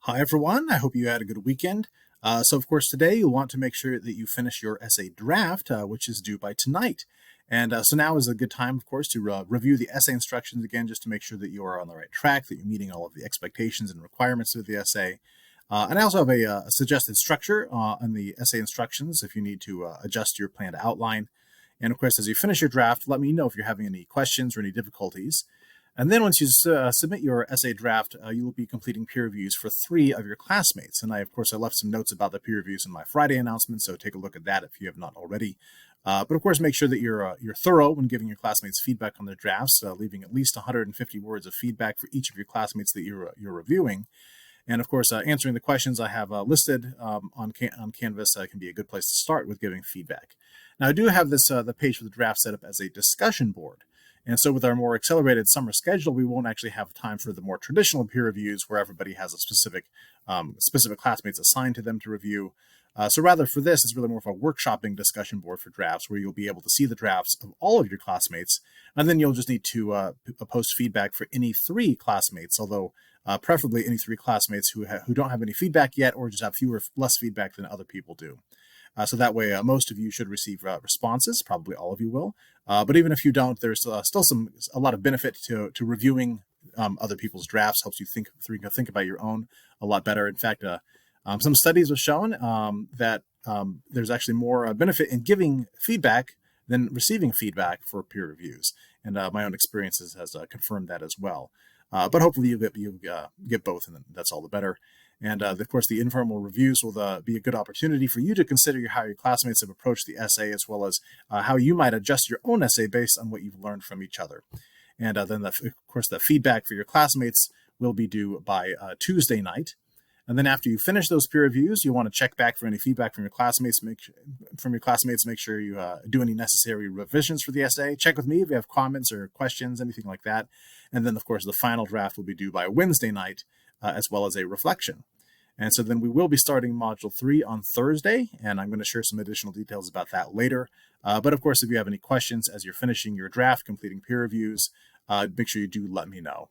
Hi, everyone. I hope you had a good weekend. So, of course, today you'll want to make sure that you finish your essay draft, which is due by tonight. And so now is a good time, of course, to review the essay instructions again, just to make sure that you are on the right track, that you're meeting all of the expectations and requirements of the essay. And I also have a suggested structure on the essay instructions if you need to adjust your planned outline. And of course, as you finish your draft, let me know if you're having any questions or any difficulties. And then once you submit your essay draft, you will be completing peer reviews for 3 of your classmates. And of course, I left some notes about the peer reviews in my Friday announcement, so take a look at that if you have not already. But of course, make sure that you're thorough when giving your classmates feedback on their drafts, leaving at least 150 words of feedback for each of your classmates that you're reviewing. And of course, answering the questions I have listed on Canvas can be a good place to start with giving feedback. Now, I do have this the page for the draft set up as a discussion board. And so with our more accelerated summer schedule, we won't actually have time for the more traditional peer reviews where everybody has a specific classmates assigned to them to review. So rather for this, it's really more of a workshopping discussion board for drafts where you'll be able to see the drafts of all of your classmates. And then you'll just need to post feedback for any 3 classmates, although preferably any 3 classmates who don't have any feedback yet or just have less feedback than other people do. So that way, most of you should receive responses. Probably all of you will. But even if you don't, there's still a lot of benefit to reviewing other people's drafts. Helps you think about your own a lot better. In fact, some studies have shown that there's actually more benefit in giving feedback than receiving feedback for peer reviews. And my own experiences has confirmed that as well. But hopefully you get both, and that's all the better. And of course, the informal reviews will be a good opportunity for you to consider how your classmates have approached the essay, as well as how you might adjust your own essay based on what you've learned from each other. And then, of course, the feedback for your classmates will be due by Tuesday night. And then after you finish those peer reviews, you want to check back for any feedback from your classmates. Make sure you do any necessary revisions for the essay. Check with me if you have comments or questions, anything like that. And then, of course, the final draft will be due by Wednesday night, as well as a reflection. And so then we will be starting Module 3 on Thursday, and I'm going to share some additional details about that later. But of course, if you have any questions as you're finishing your draft, completing peer reviews, make sure you do let me know.